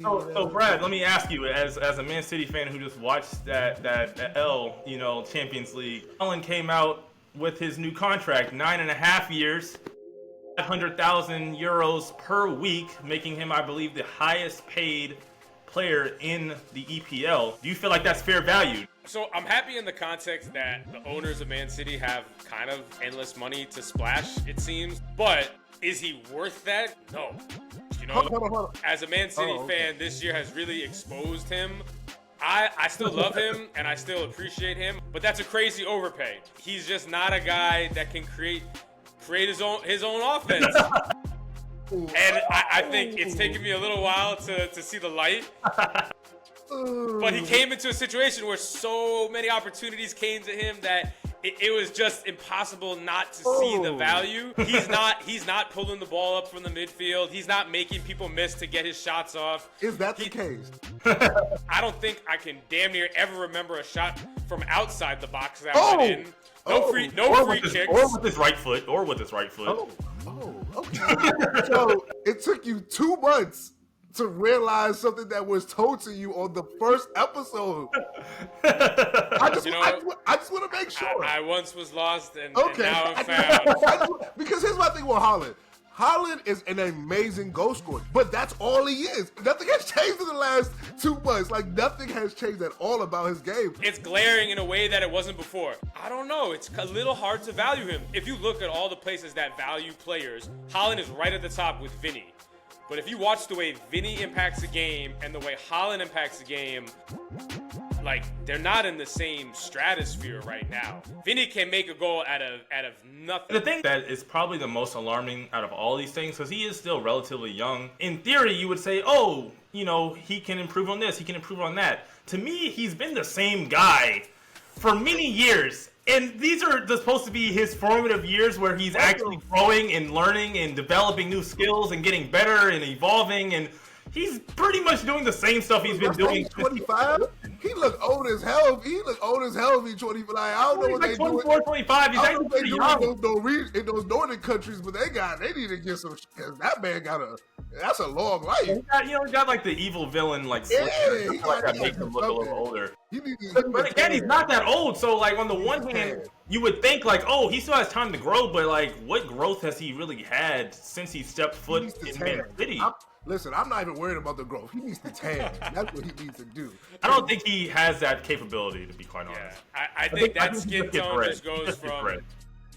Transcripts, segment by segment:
So Brad, let me ask you, as a Man City fan who just watched that Champions League, Haaland came out with his new contract, 9.5 years, 500,000 euros per week, making him, I believe, the highest paid player in the EPL. Do you feel like that's fair value? So I'm happy in the context that the owners of Man City have kind of endless money to splash, it seems. But is he worth that? No. You know, hold on. as a Man City fan, this year has really exposed him. I still love him and I still appreciate him, but that's a crazy overpay. He's just not a guy that can create his own offense. And I think it's taken me a little while to see the light. But he came into a situation where so many opportunities came to him that it was just impossible not to see the value. He's not pulling the ball up from the midfield. He's not making people miss to get his shots off. Is that the case? I don't think I can damn near ever remember a shot from outside the box that went in. No free kicks. Or with his right foot. Okay. So it took you 2 months to realize something that was told to you on the first episode. I just want to make sure. I once was lost and now I'm found. Because here's my thing with Haaland. Haaland is an amazing goal scorer, but that's all he is. Nothing has changed in the last 2 months. Like, nothing has changed at all about his game. It's glaring in a way that it wasn't before. I don't know. It's a little hard to value him. If you look at all the places that value players, Haaland is right at the top with Vinny. But if you watch the way Vinny impacts the game and the way Haaland impacts the game, like, they're not in the same stratosphere right now. Vinny can make a goal out of nothing. The thing that is probably the most alarming out of all these things, because he is still relatively young, in theory you would say, oh, you know, he can improve on this, he can improve on that. To me, he's been the same guy for many years. And these are supposed to be his formative years where he's actually growing and learning and developing new skills and getting better and evolving, and he's pretty much doing the same stuff he's been doing. 25? He look old as hell. He look old as hell. He 25. I don't know what they 24, do. 25. He's actually pretty young. In those northern countries, but they need to get some. Cause that man that's a long life. He got like the evil villain, like that makes him look a little older. But again, he's not that old. So like on the one hand, you would think like, oh, he still has time to grow, but like, what growth has he really had since he stepped foot in Man City? Listen, I'm not even worried about the growth. He needs to tan. That's what he needs to do. I don't think he has that capability, to be quite honest. I think that skin tone just goes from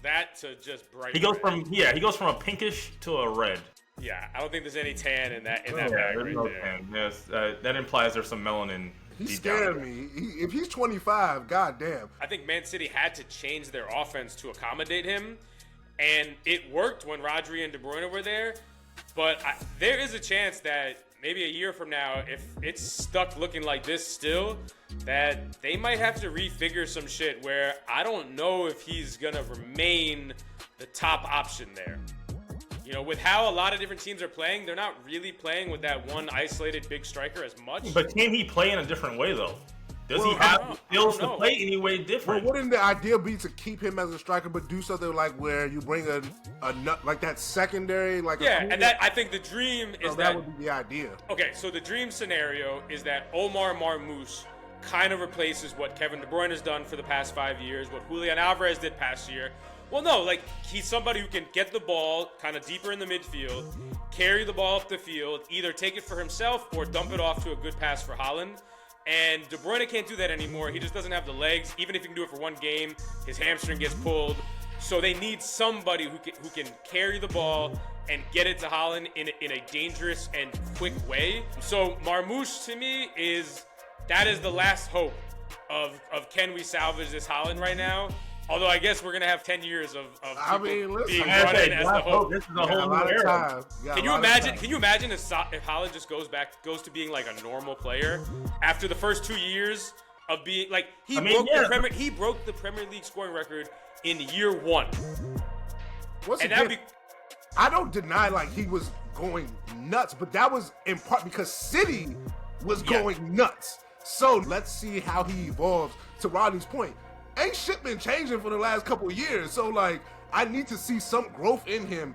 that to just bright. He goes from a pinkish to a red. Yeah, I don't think there's any tan in that bag right there. Tan. Yes, that implies there's some melanin. He's scaring me. If he's 25, goddamn. I think Man City had to change their offense to accommodate him, and it worked when Rodri and De Bruyne were there. But there is a chance that maybe a year from now, if it's stuck looking like this still, that they might have to refigure some shit where I don't know if he's going to remain the top option there. You know, with how a lot of different teams are playing, they're not really playing with that one isolated big striker as much. But can he play in a different way, though? Does he have skills to play any way different? Well, wouldn't the idea be to keep him as a striker, but do something like where you bring a like that secondary, like and that I think the dream is that would be the idea. Okay, so the dream scenario is that Omar Marmoush kind of replaces what Kevin De Bruyne has done for the past 5 years, what Julian Alvarez did past year. Well, no, like he's somebody who can get the ball kind of deeper in the midfield, carry the ball up the field, either take it for himself or dump it off to a good pass for Haaland. And De Bruyne can't do that anymore. He just doesn't have the legs. Even if he can do it for one game, his hamstring gets pulled. So they need somebody who can carry the ball and get it to Haaland in a dangerous and quick way. So Marmoush, to me, is the last hope of can we salvage this Haaland right now? Although I guess we're gonna have 10 years of being brought in as the hope. This is a whole new era. Can you imagine if Haaland just goes to being like a normal player after the first 2 years of being like he broke the Premier League scoring record in year 1. I don't deny like he was going nuts, but that was in part because City was going nuts. So let's see how he evolves. To Rodney's point, ain't shit been changing for the last couple of years. So like, I need to see some growth in him.